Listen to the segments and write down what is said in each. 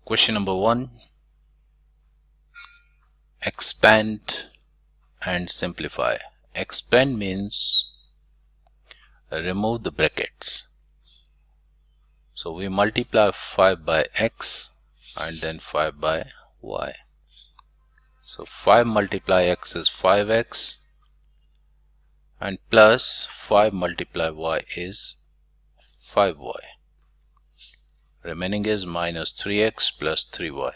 Question number 1. Expand and simplify. Expand means remove the brackets. So we multiply 5 by x and then 5 by y. So 5 multiply x is 5x and plus 5 multiply y is 5y. Remaining is minus 3x plus 3y.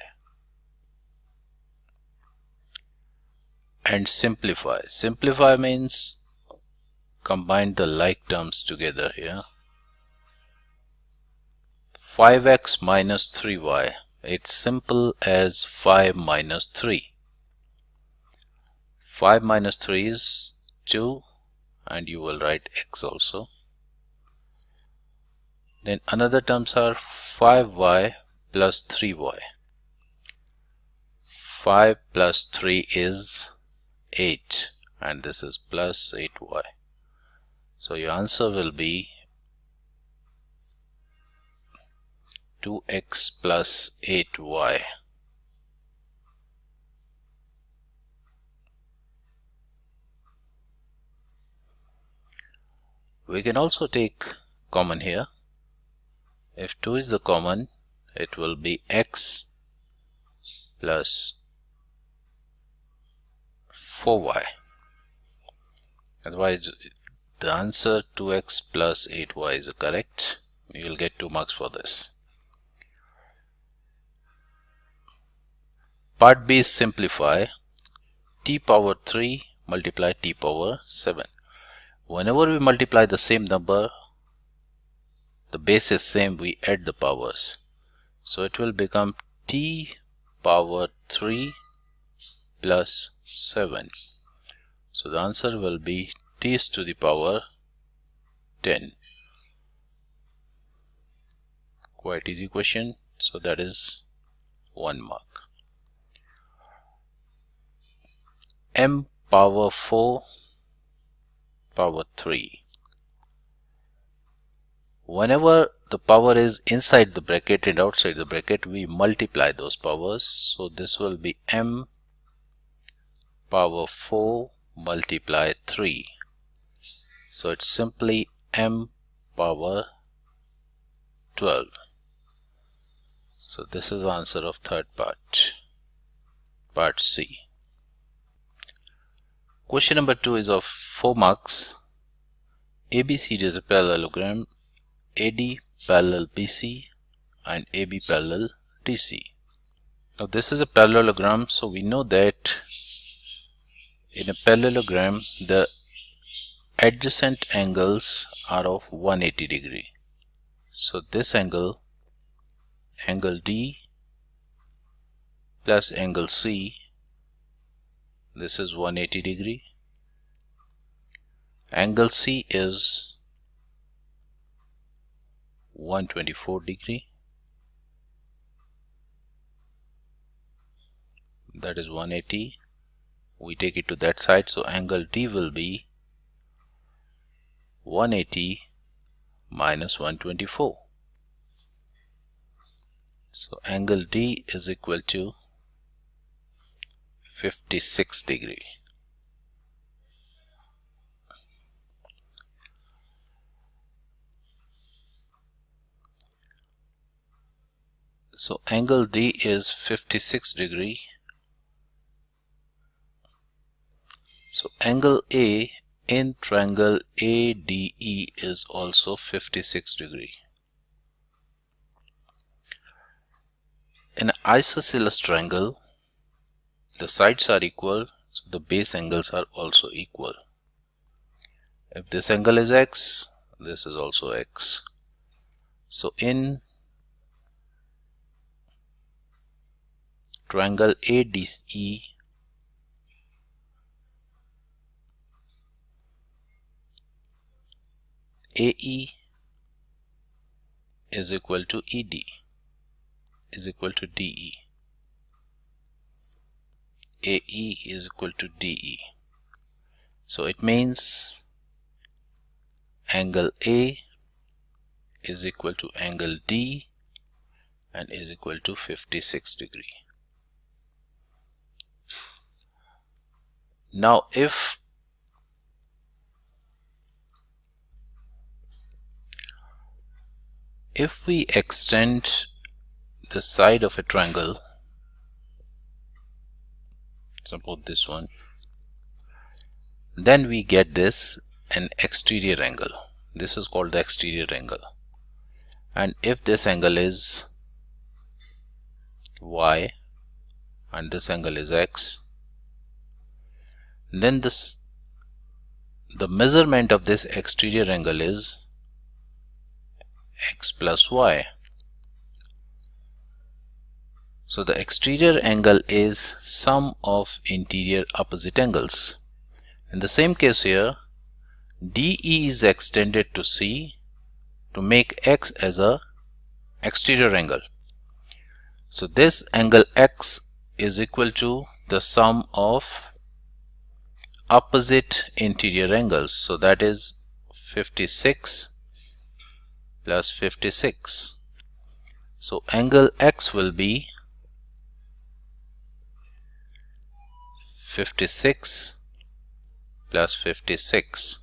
And simplify. Simplify means combine the like terms together here. 5x minus 3y. It's simple as 5 minus 3. 5 minus 3 is 2 and you will write x also. Then another terms are 5y plus 3y. 5 plus 3 is 8 and this is plus 8y. So your answer will be 2x plus 8y. We can also take common here. If 2 is the common, it will be x plus 4y. Otherwise, the answer 2x plus 8y is correct. You will get 2 marks for this. Part B is simplify. T power 3 multiply t power 7. Whenever we multiply the same number, the base is same, we add the powers. So it will become t power 3 plus 7. So the answer will be t to the power 10. Quite easy question. So that is 1 mark. M power 4 power 3. Whenever the power is inside the bracket and outside the bracket, we multiply those powers. So this will be m power 4 multiply 3. So it's simply m power 12. So this is the answer of third part, part C. Question number 2 is of 4 marks. ABCD is a parallelogram. AD parallel BC and AB parallel DC. Now this is a parallelogram, so we know that in a parallelogram the adjacent angles are of 180 degree. So this angle, angle D plus angle C, this is 180 degree. Angle C is 124 degree. That is 180. We take it to that side, so angle D will be 180 minus 124. So angle D is equal to 56 degree. So angle D is 56 degree. So angle A in triangle ADE is also 56 degree. In an isosceles triangle, the sides are equal, so the base angles are also equal. If this angle is x, this is also x. So in triangle ADE, AE is equal to ED is equal to DE. AE is equal to DE. So it means angle A is equal to angle D and is equal to 56 degree. Now if we extend the side of a triangle, suppose this one, then we get this an exterior angle. This is called the exterior angle. And if this angle is y and this angle is x, then the measurement of this exterior angle is x plus y. So the exterior angle is sum of interior opposite angles. In the same case here, DE is extended to C to make x as a exterior angle. So this angle x is equal to the sum of opposite interior angles. So that is 56 plus 56. So angle x will be 56 plus 56.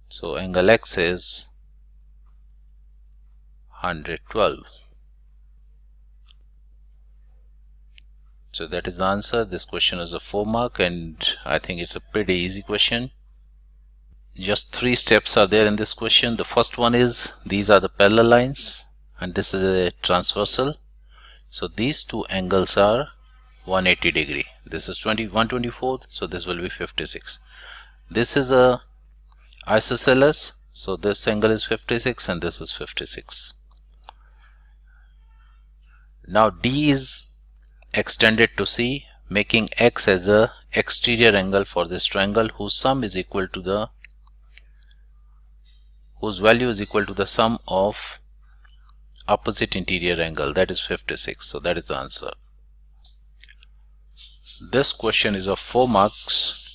So angle x is 112. So that is the answer. This question is a 4 mark and I think it's a pretty easy question. Just 3 steps are there in this question. The first one is, these are the parallel lines and this is a transversal. So these two angles are 180 degree. This is 124, so this will be 56. This is a isosceles, so this angle is 56 and this is 56. Now D is extended to C, making x as the exterior angle for this triangle whose sum is equal to the value is equal to the sum of opposite interior angle, that is 56. So that is the answer. This question is of 4 marks.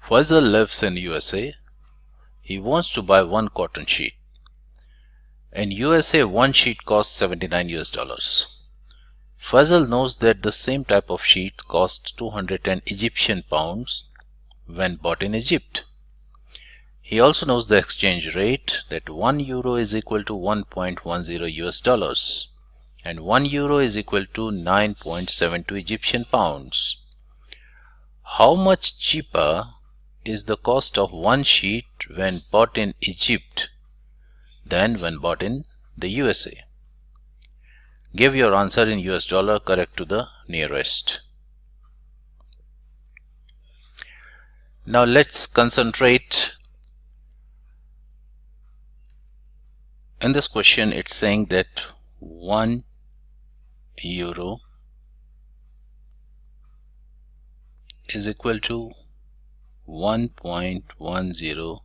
Faisal lives in USA. He wants to buy 1 cotton sheet. In USA, 1 sheet costs $79 US. Faisal knows that the same type of sheet costs 210 Egyptian pounds when bought in Egypt. He also knows the exchange rate, that 1 euro is equal to 1.10 US. and 1 euro is equal to 9.72 Egyptian pounds. How much cheaper is the cost of 1 sheet when bought in Egypt than when bought in the USA? Give your answer in US dollar correct to the nearest. Now let's concentrate. In this question it's saying that 1 euro is equal to 1.10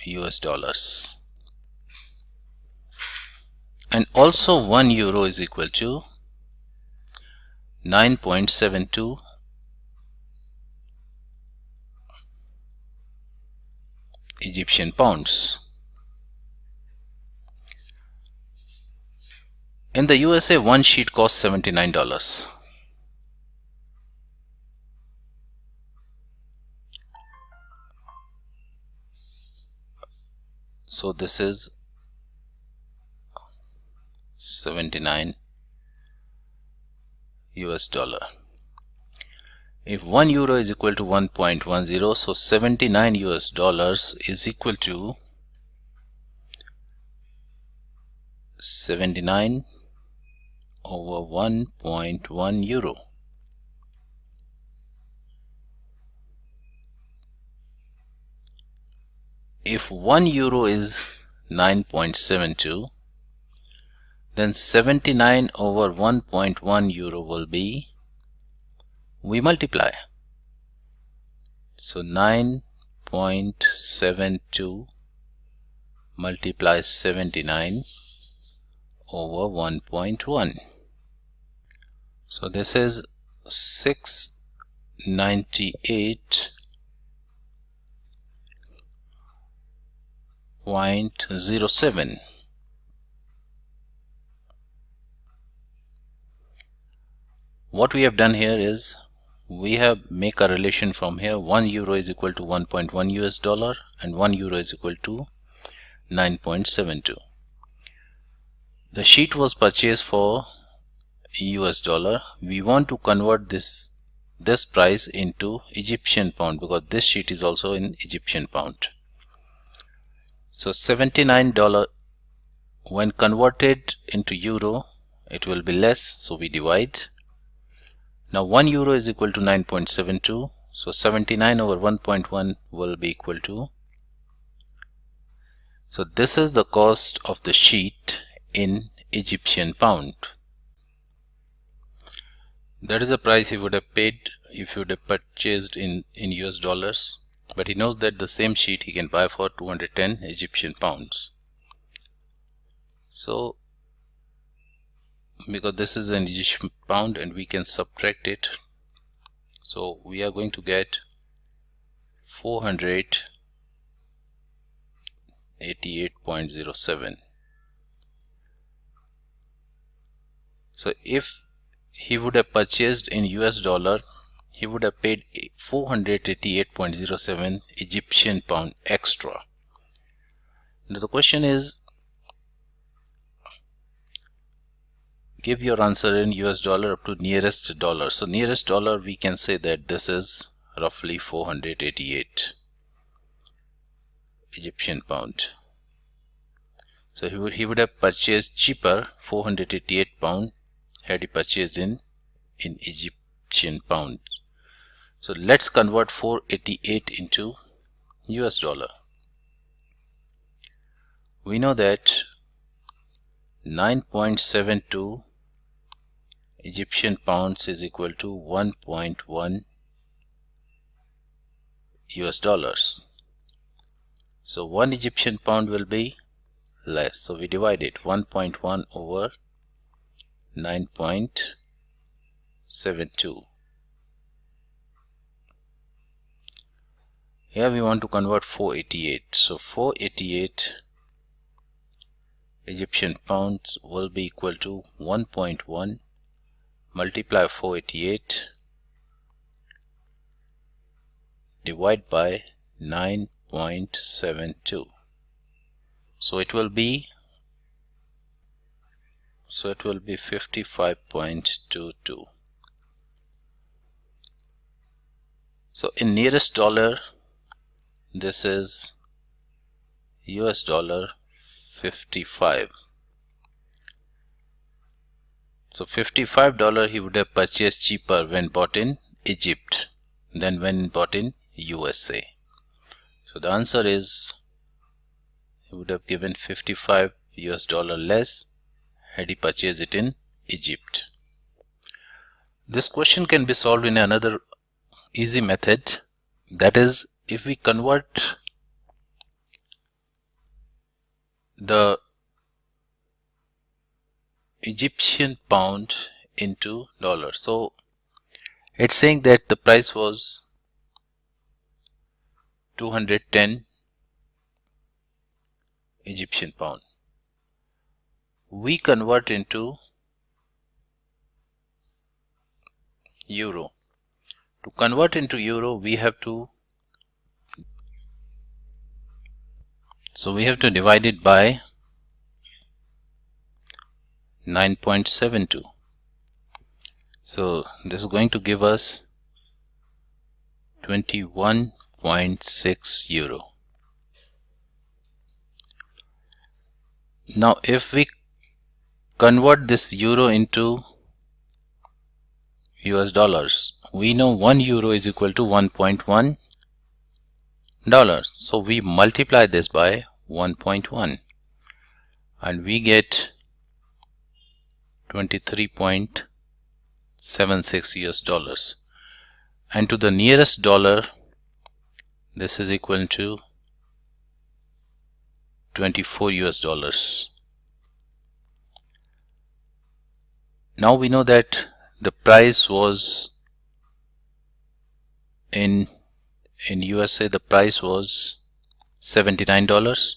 US dollars, and also 1 euro is equal to 9.72 Egyptian pounds. In the USA, 1 sheet costs $79. So this is 79 US dollar. If 1 euro is equal to 1.10, so 79 US dollars is equal to 79 over 1.1 euro. If 1 euro is 9.72, then 79 over 1.1 euro will be, we multiply. So 9.72 multiplies 79 over 1.1. So this is 698 0.07. What we have done here is we have make a relation from here. 1 euro is equal to 1.1 US dollar and 1 euro is equal to 9.72. The sheet was purchased for US dollar. We want to convert this price into Egyptian pound because this sheet is also in Egyptian pound. So $79 when converted into euro, it will be less, so we divide. Now 1 euro is equal to 9.72, so 79 over 1.1 will be equal to. So this is the cost of the sheet in Egyptian pound. That is the price he would have paid if he would have purchased in US dollars, but he knows that the same sheet he can buy for 210 Egyptian pounds. So because this is an Egyptian pound and we can subtract it, so we are going to get 488.07. So if he would have purchased in US dollar, he would have paid 488.07 Egyptian pound extra. Now the question is, give your answer in US dollar up to nearest dollar. So nearest dollar, we can say that this is roughly 488 Egyptian pound. So he would have purchased cheaper 488 pound had he purchased in Egyptian pound. So let's convert 488 into US dollar. We know that 9.72 Egyptian pounds is equal to 1.1 US dollars. So 1 Egyptian pound will be less, so we divide it. 1.1 over 9.72. Here we want to convert 488, so 488 Egyptian pounds will be equal to 1.1 multiply 488 divide by 9.72. So it will be 55.22. So in nearest dollar, this is US dollar 55. So $55 he would have purchased cheaper when bought in Egypt than when bought in USA. So the answer is he would have given 55 US dollar less had he purchased it in Egypt. This question can be solved in another easy method, that is, if we convert the Egyptian pound into dollar. So it's saying that the price was 210 Egyptian pound. We convert into euro. To convert into euro, we have to divide it by 9.72. So this is going to give us 21.6 euro. Now if we convert this euro into US dollars, we know 1 euro is equal to 1.1 dollars. So we multiply this by 1.1 and we get 23.76 US dollars. And to the nearest dollar, this is equal to 24 US dollars. Now we know that the price was in USA, the price was $79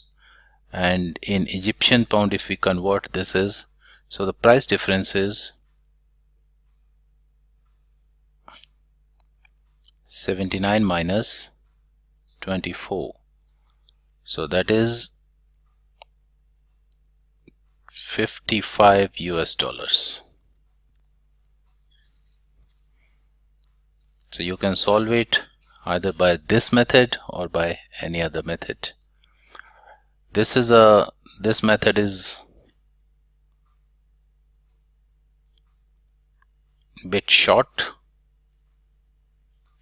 and in Egyptian pound if we convert, this is, so the price difference is 79 minus 24, so that is 55 US dollars. So you can solve it either by this method or by any other method. This method is bit short,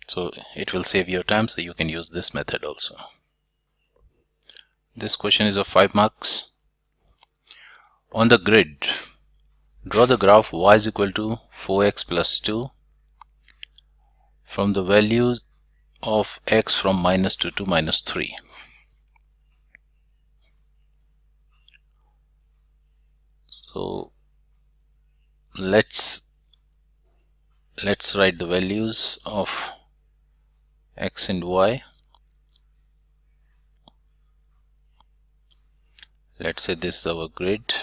so it will save your time, so you can use this method also. This question is of 5 marks. On the grid, draw the graph y is equal to 4x plus 2 from the values of x from -2 to -3. So let's write the values of x and y. Let's say this is our grid.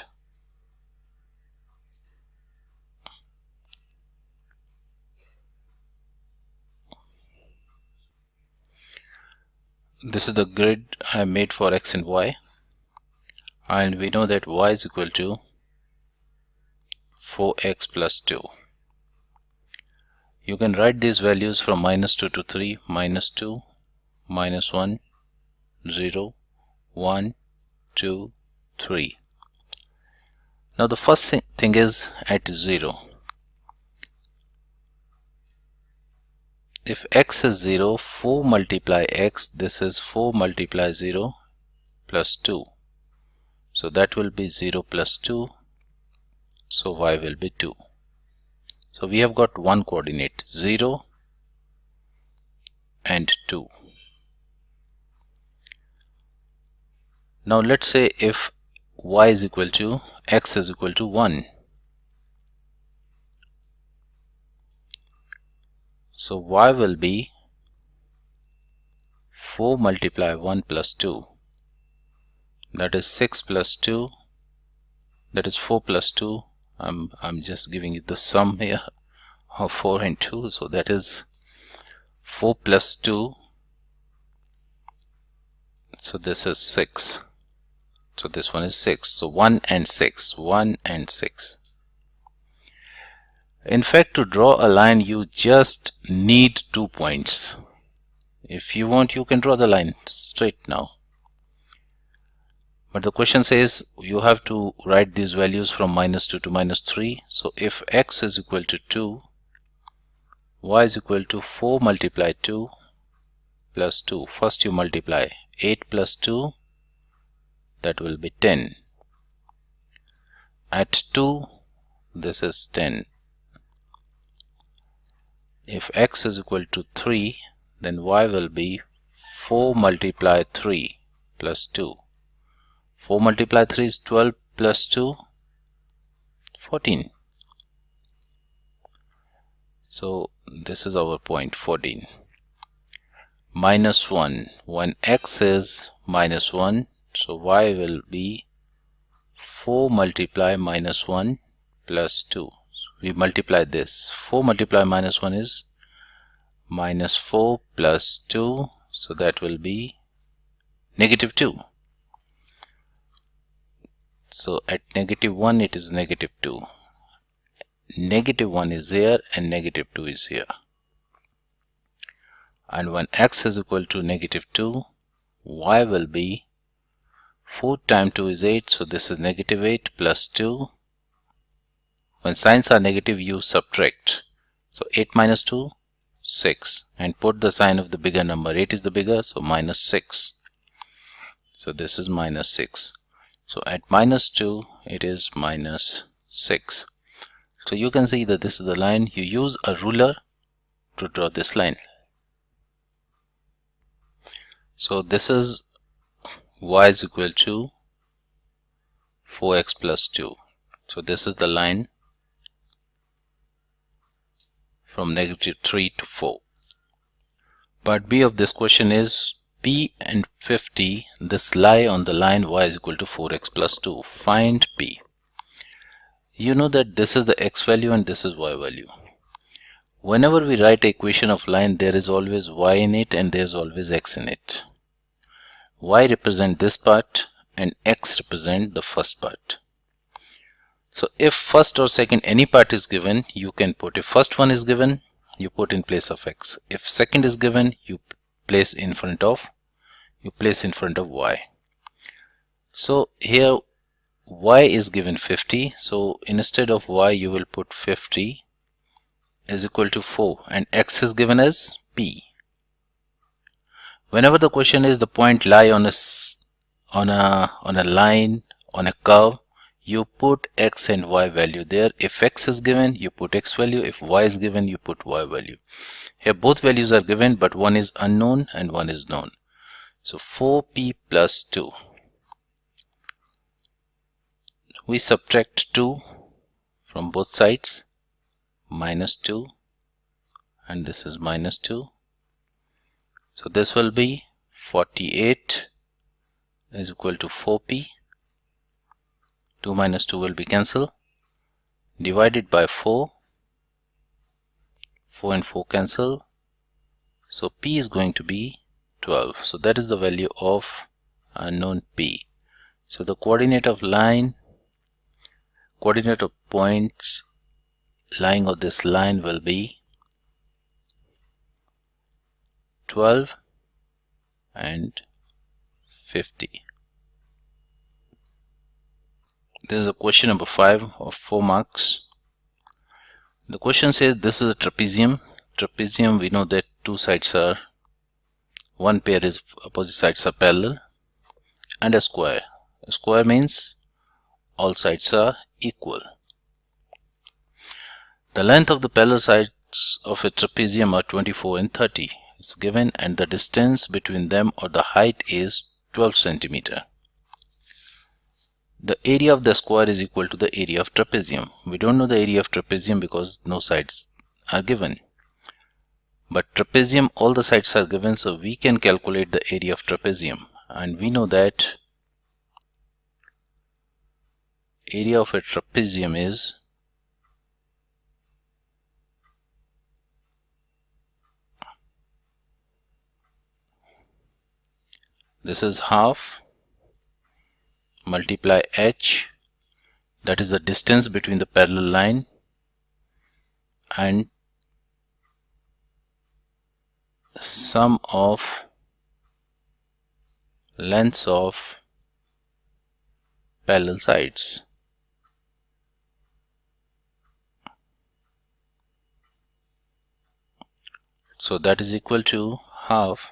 This is the grid I made for x and y, and we know that y is equal to 4x plus 2. You can write these values from -2 to 3, -2, -1, 0, 1, 2, 3. Now the first thing is at 0. If x is 0, 4 multiply x, this is 4 multiply 0 plus 2. So that will be 0 plus 2. So y will be 2. So we have got one coordinate, 0 and 2. Now let's say if y is equal to, x is equal to 1. So y will be 4 multiply 1 plus 2. That is 6 plus 2. That is 4 plus 2. I'm just giving you the sum here of 4 and 2. So that is 4 plus 2. So this is 6. So this one is 6. So 1 and 6. 1 and 6. In fact, to draw a line, you just need 2 points. If you want, you can draw the line straight now. But the question says you have to write these values from -2 to -3. So if x is equal to 2, y is equal to 4 multiply 2 plus 2. First you multiply 8 plus 2, that will be 10. At 2, this is 10. If x is equal to 3, then y will be 4 multiply 3 plus 2. 4 multiply 3 is 12 plus 2, 14. So this is our point, 14. -1. When x is -1, so y will be 4 multiply -1 plus 2. So we multiply this. 4 multiply -1 is -4 plus 2. So that will be -2. So at -1 it is -2. -1 is here and -2 is here. And when x is equal to -2, y will be 4 times 2 is 8. So this is -8 plus 2. When signs are negative, you subtract. So 8 minus 2, 6. And put the sign of the bigger number. 8 is the bigger, so -6. So this is -6. So at -2, it is -6. So you can see that this is the line. You use a ruler to draw this line. So this is y is equal to 4x plus 2. So this is the line from -3 to 4. Part B of this question is P and 50, this lie on the line y is equal to 4x plus 2. Find P. You know that this is the x value and this is y value. Whenever we write an equation of line, there is always y in it and there is always x in it. Y represent this part and x represent the first part. So if first or second any part is given, you can put, if first one is given, you put in place of x. If second is given, you place in front of y. So here y is given 50, so instead of y you will put 50 is equal to 4 and x is given as p. Whenever the question is the point lie on a line, on a curve, you put x and y value there. If x is given, you put x value. If y is given, you put y value. Here both values are given, but one is unknown and one is known. So 4p plus 2. We subtract 2 from both sides, minus 2, and this is minus 2. So this will be 48 is equal to 4p. 2 minus 2 will be cancelled. Divided by 4. 4 and 4 cancel. So p is going to be 12. So that is the value of unknown p. So the coordinate of points lying on this line will be 12 and 50. This is a question number 5 of 4 marks. The question says this is a trapezium. Trapezium, we know that two sides are, one pair is opposite sides are parallel, and a square. A square means all sides are equal. The length of the parallel sides of a trapezium are 24 and 30. It's given, and the distance between them or the height is 12 centimeter. The area of the square is equal to the area of trapezium. We don't know the area of trapezium because no sides are given. But trapezium, all the sides are given, so we can calculate the area of trapezium. And we know that area of a trapezium is this is half multiply h, that is the distance between the parallel line, and sum of lengths of parallel sides. So that is equal to half.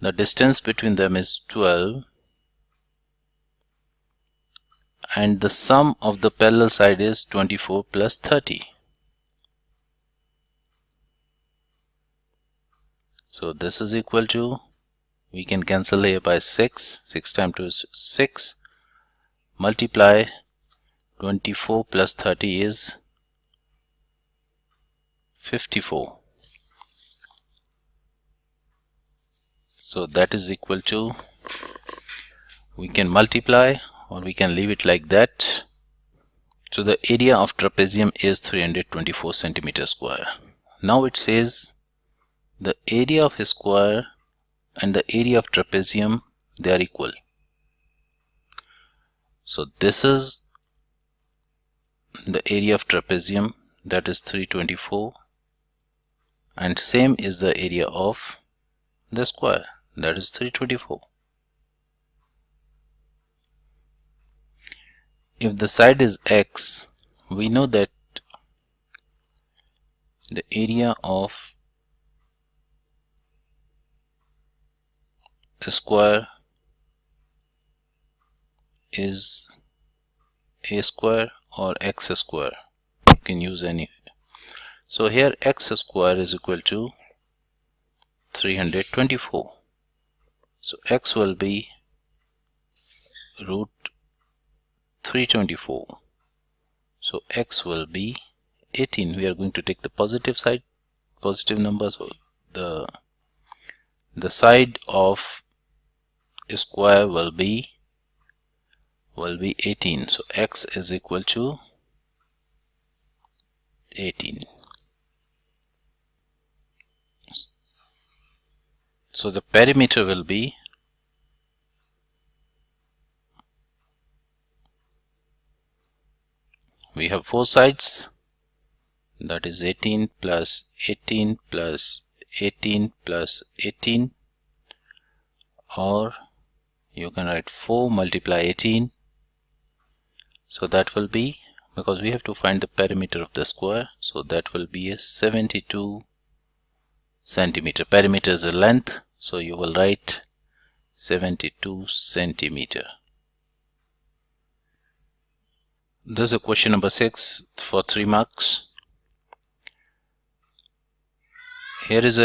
The distance between them is 12 and the sum of the parallel side is 24 plus 30. So this is equal to, we can cancel here by 6. 6 times 2 is 6. Multiply 24 plus 30 is 54. So that is equal to, we can multiply or we can leave it like that. So the area of trapezium is 324 centimeter square. Now it says the area of a square and the area of trapezium, they are equal. So this is the area of trapezium, that is 324, and same is the area of the square, that is 324. If the side is x, we know that the area of a square is a square or x square. You can use any. So here x square is equal to 324. So x will be root 324. So x will be 18. We are going to take the positive side, positive numbers, so the the side of a square will be 18. So x is equal to 18. So the perimeter will be we have four sides, that is 18 plus 18 plus 18 plus 18, or you can write 4 multiply 18. So that will be, because we have to find the perimeter of the square, so that will be a 72 centimeter. Perimeter is a length, so you will write 72 centimeter. This is a question number 6 for 3 marks. Here is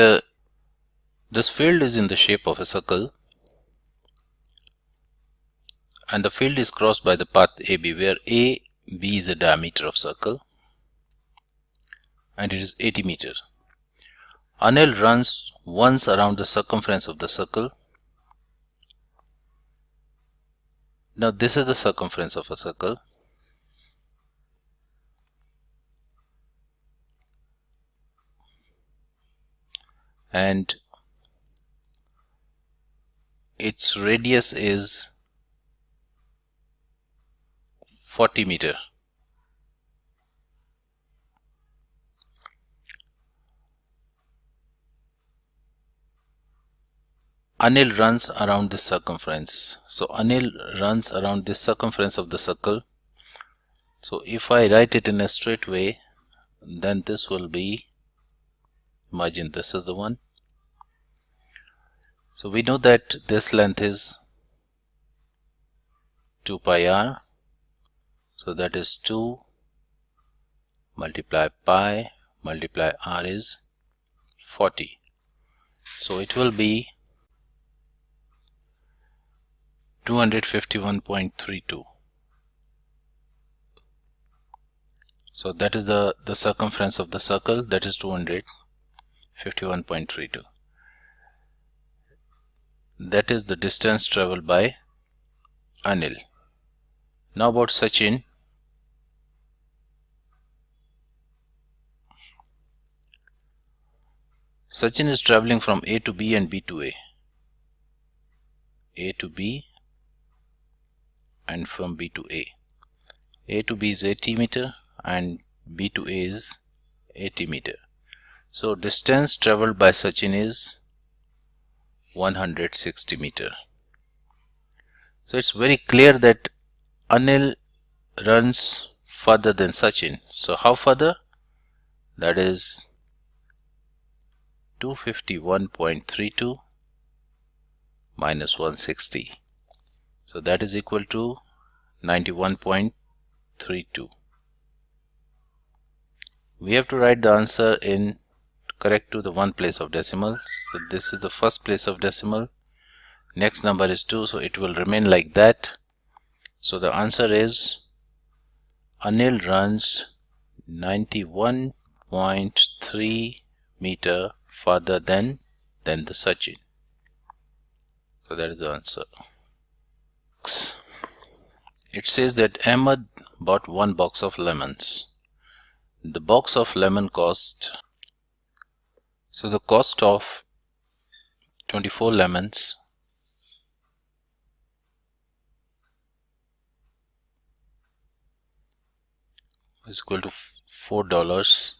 this field is in the shape of a circle, and the field is crossed by the path AB, where AB is the diameter of circle and it is 80 meter. A nail runs once around the circumference of the circle. Now this is the circumference of a circle, and its radius is 40 meter. A nail runs around this circumference. So a nail runs around this circumference of the circle. So if I write it in a straight way, then this will be, imagine this is the one. So we know that this length is 2 pi r. So that is 2 multiply pi multiply r is 40. So it will be 251.32. So that is the circumference of the circle, that is 251.32. That is the distance traveled by Anil. Now about Sachin. Sachin is traveling from A to B and B to A. A to B and from B to A. A to B is 80 meter and B to A is 80 meter. So distance traveled by Sachin is 160 meter. So it's very clear that Anil runs further than Sachin. So how further? That is 251.32 minus 160. So that is equal to 91.32. We have to write the answer in correct to the one place of decimal. So this is the first place of decimal. Next number is 2, so it will remain like that. So the answer is Anil runs 91.3 meter further than the Sachin. So that is the answer. It says that Ahmed bought 1 box of lemons. The box of lemon cost, so the cost of 24 lemons is equal to $4.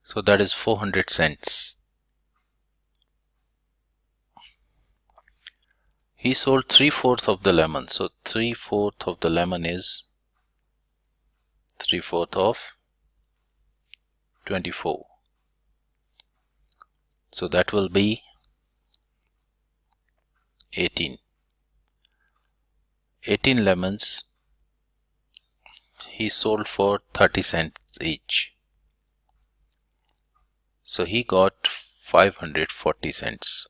So that is 400 cents. He sold 3/4 of the lemon. So 3/4 of the lemon is 3/4 of 24. So that will be 18. 18 lemons he sold for 30 cents each. So he got 540 cents.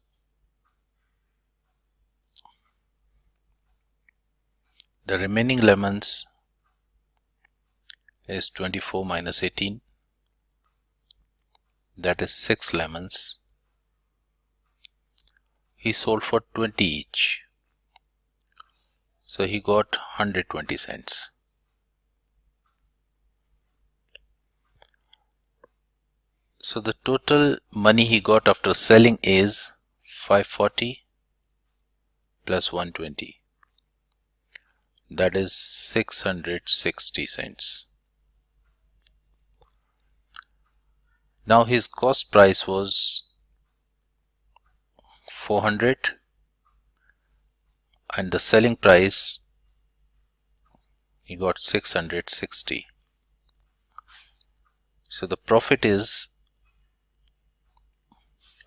The remaining lemons is 24 minus 18. That is 6 lemons. he sold for 20 each. So he got 120 cents. So the total money he got after selling is 540 plus 120. That is 660 cents. Now his cost price was 400 and the selling price he got 660. So the profit is,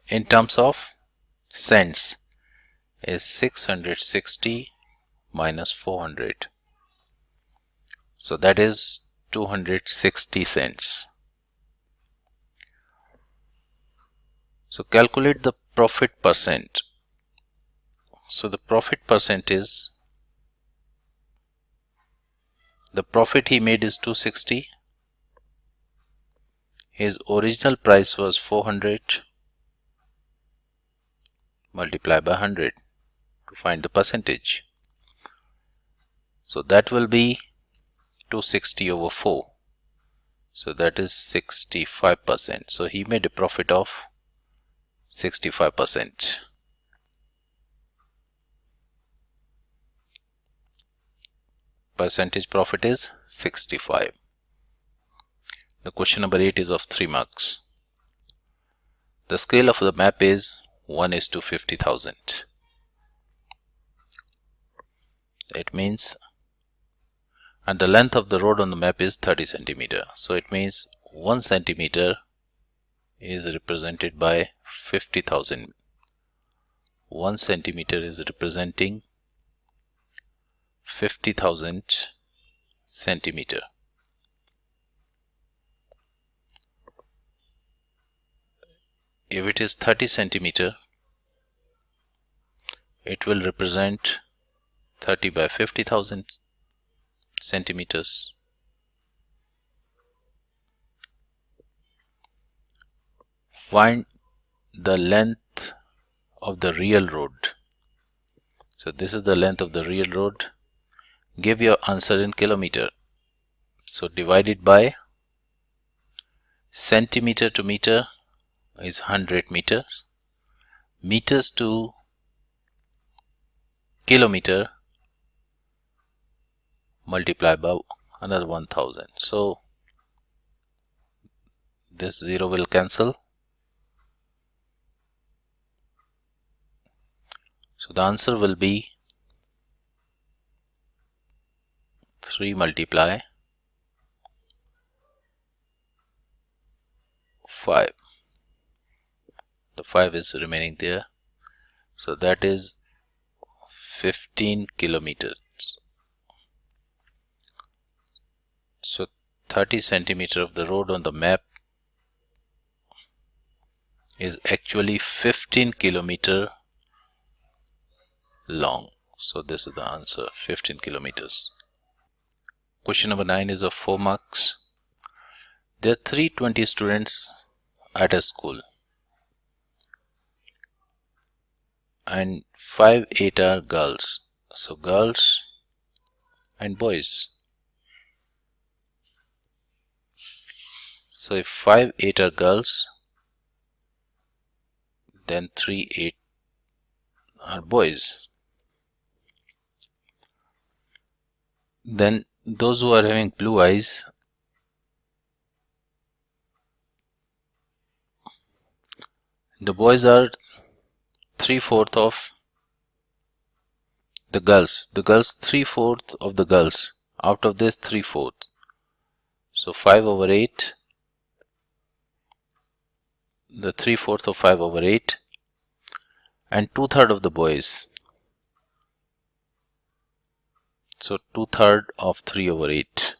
in terms of cents, is 660 minus 400. So that is 260 cents. So calculate the profit percent. So the profit percent is, the profit he made is 260. His original price was 400. Multiply by 100 to find the percentage. So that will be 260 over 4. So that is 65%. So he made a profit of 65%. Percentage profit is 65. The question number 8 is of 3 marks. The scale of the map is 1:50,000. It means, and the length of the road on the map is 30 centimeter. So it means 1 centimeter is represented by 50,000. 1 centimeter is representing 50,000 centimeter. If it is 30 centimeter, it will represent 30 by 50,000 centimeters. Find the length of the real road. So this is the length of the real road. Give your answer in kilometer. So divided by centimeter to meter is 100 meters. Meters to kilometer multiply by another 1000. So this 0 will cancel. So the answer will be 3 multiply 5. The 5 is remaining there. So that is 15 kilometers. So 30 centimeter of the road on the map is actually 15 kilometer long. So this is the answer, 15 kilometers. Question number 9 is of 4 marks. There are 320 students at a school and 5 are girls. So girls and boys. So if 5 are girls, then 3 are boys. Then those who are having blue eyes, the boys are 3/4 of the girls. The girls 3/4 of the girls. Out of this 3/4. So 5 over 8. The 3/4 of 5 over 8. And 2/3 of the boys. So 2/3 of 3 over 8.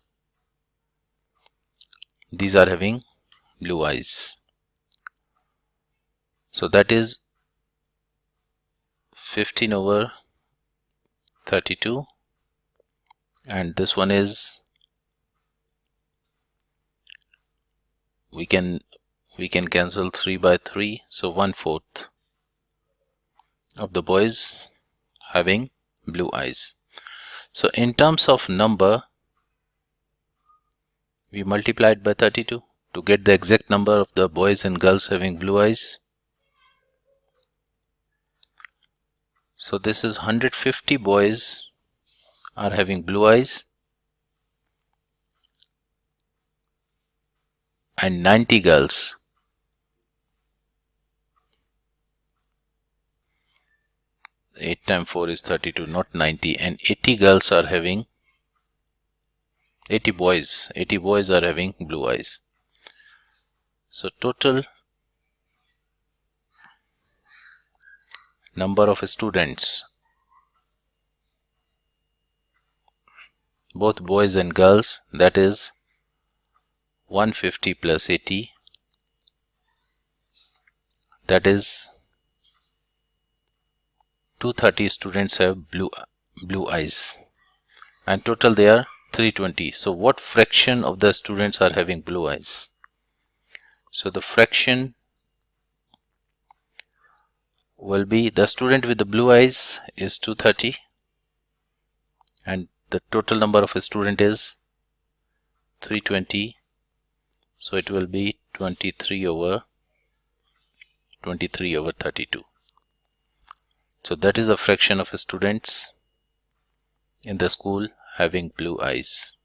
These are having blue eyes. So that is 15 over 32. And this one is, we can cancel 3 by 3. So 1/4 of the boys having blue eyes. So in terms of number, we multiplied by 32 to get the exact number of the boys and girls having blue eyes. So this is 150 boys are having blue eyes and 90 girls. 8 times 4 is 32, not 90, and 80 girls are having 80 boys are having blue eyes. So total number of students, both boys and girls, that is 150 plus 80, that is 230 students have blue eyes, and total they are 320. So what fraction of the students are having blue eyes? So the fraction will be, the student with the blue eyes is 230 and the total number of a student is 320, so it will be 23 over 32. So that is the fraction of students in the school having blue eyes.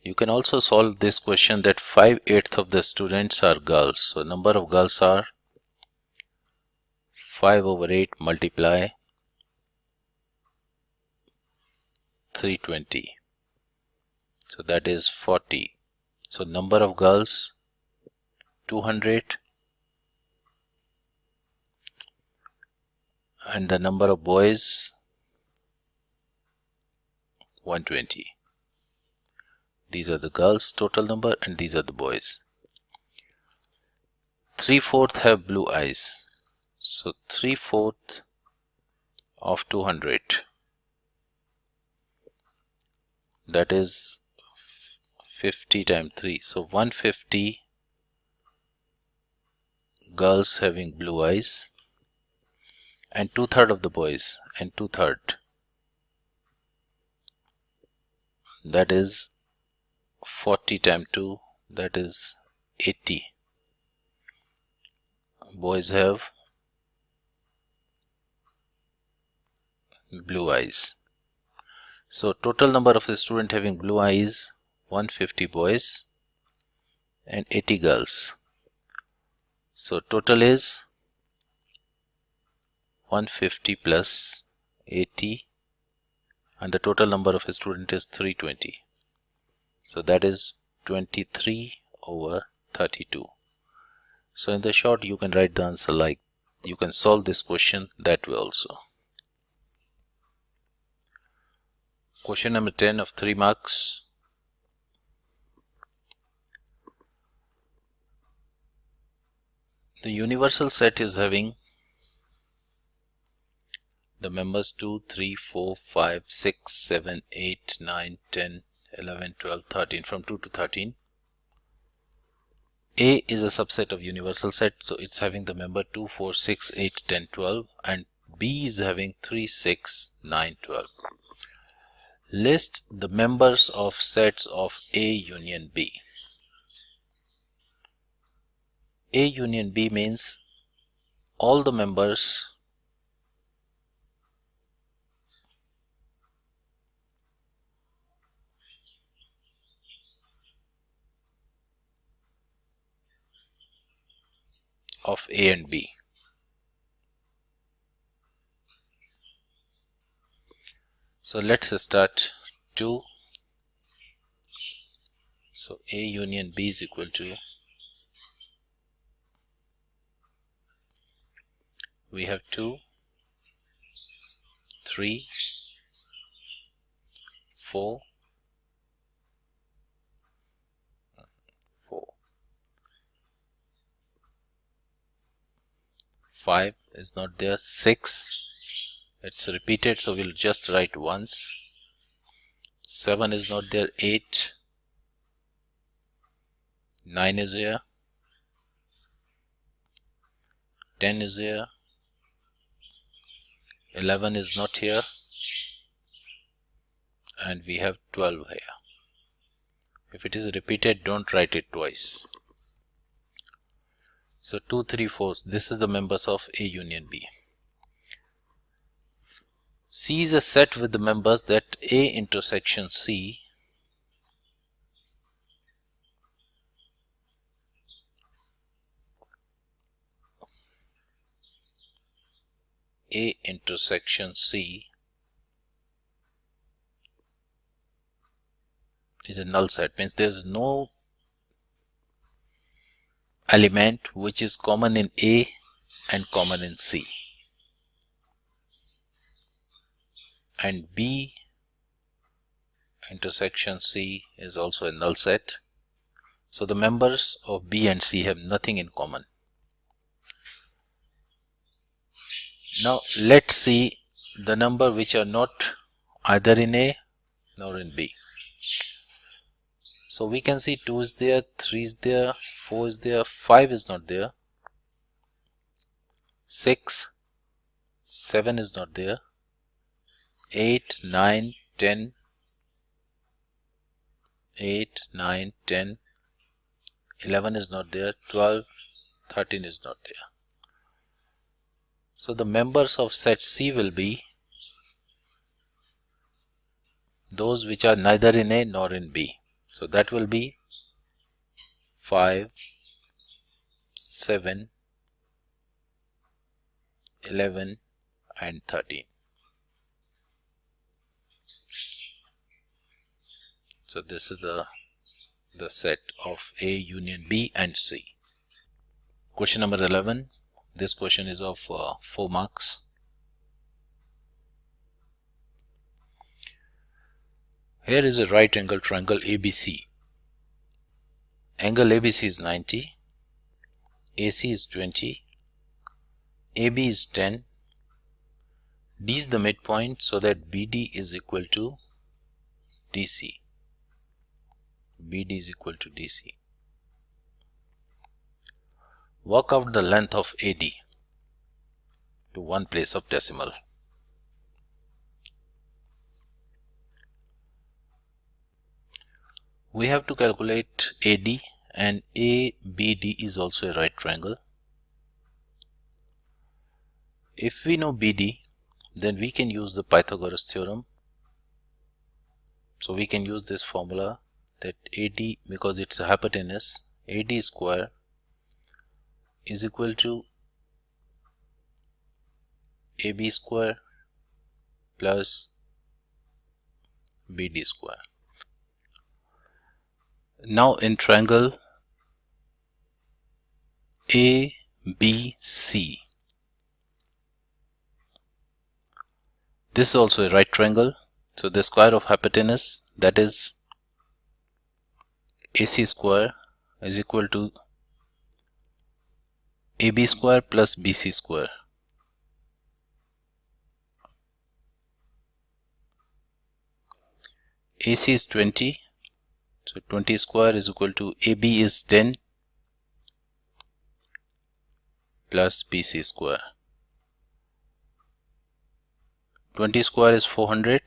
You can also solve this question that 5/8 of the students are girls. So number of girls are 5 over 8 multiply 320. So that is 40. So number of girls 200 and the number of boys 120. These are the girls total number and these are the boys. 3/4 have blue eyes. So 3/4 of 200, that is 50 times 3. So 150 girls having blue eyes and 2/3 of the boys, and 2/3, that is 40 times 2, that is 80 boys have blue eyes. So total number of the student having blue eyes 150 boys and 80 girls. So total is 150 plus 80 and the total number of a student is 320. So that is 23 over 32. So in the short you can write the answer like, you can solve this question that way also. Question number 10 of 3 marks. The universal set is having the members 2, 3, 4, 5, 6, 7, 8, 9, 10, 11, 12, 13, from 2 to 13. A is a subset of universal set, so it's having the member 2, 4, 6, 8, 10, 12, and B is having 3, 6, 9, 12. List the members of sets of A union B. A union B means all the members of A and B. So let's start 2. So A union B is equal to, we have 2, 3, 4, 5 is not there, 6, it's repeated, so we'll just write once. 7 is not there, 8, 9 is here, 10 is here, 11 is not here, and we have 12 here. If it is repeated, don't write it twice. So 2, 3, 4, this is the members of A union B. C is a set with the members that A intersection C A intersection C is a null set, means there is no element which is common in A and common in C. And B intersection C is also a null set. So the members of B and C have nothing in common. Now let's see the number which are not either in A nor in B. So we can see 2 is there, 3 is there, 4 is there, 5 is not there, 6, 7 is not there, 8, 9, 10, 8, 9, 10, 11 is not there, 12, 13 is not there. So the members of set C will be those which are neither in A nor in B. So that will be 5, 7, 11 and 13. So this is the set of A union B and C. Question number 11. This question is of 4 marks. Here is a right angle triangle ABC. Angle ABC is 90, AC is 20, AB is 10, D is the midpoint, so that BD is equal to DC. BD is equal to DC. Work out the length of AD to one place of decimal. We have to calculate AD, and ABD is also a right triangle. If we know BD, then we can use the Pythagorean theorem. So we can use this formula that AD, because it's a hypotenuse, AD square is equal to AB square plus BD square. Now in triangle ABC, this is also a right triangle. So the square of hypotenuse, that is AC square, is equal to AB square plus BC square. AC is 20, so 20 square is equal to AB is 10 plus BC square. 20 square is 400,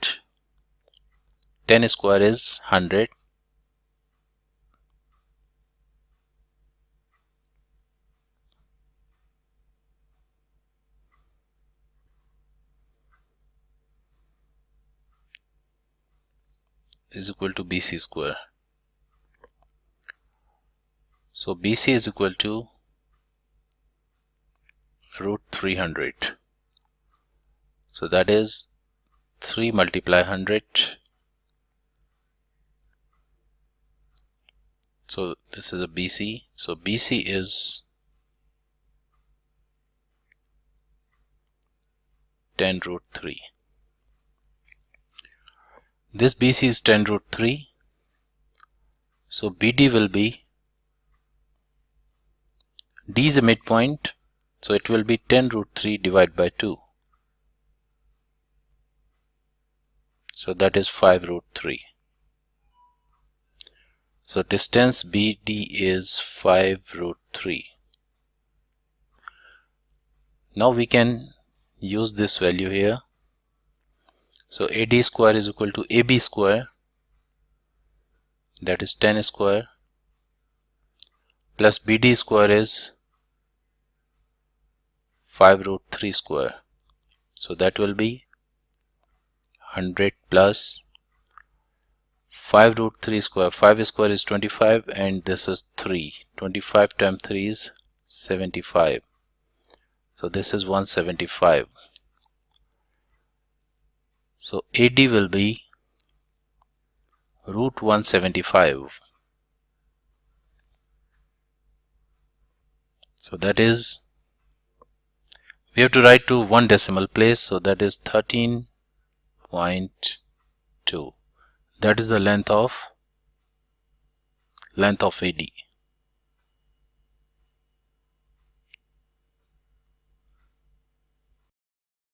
10 square is 100, is equal to BC square. So BC is equal to root 300. So that is 3 multiply 100. So this is a BC. So BC is 10 root 3. This BC is 10 root 3. So BD will be, D is a midpoint, so it will be 10 root 3 divided by 2. So that is 5 root 3. So distance BD is 5 root 3. Now we can use this value here. So AD square is equal to AB square, that is 10 square, plus BD square is 5 root 3 square. So that will be 100 plus 5 root 3 square. 5 square is 25 and this is 3. 25 times 3 is 75. So this is 175. So AD will be root 175. So that is, we have to write to one decimal place, so that is 13.2. That is the length of AD.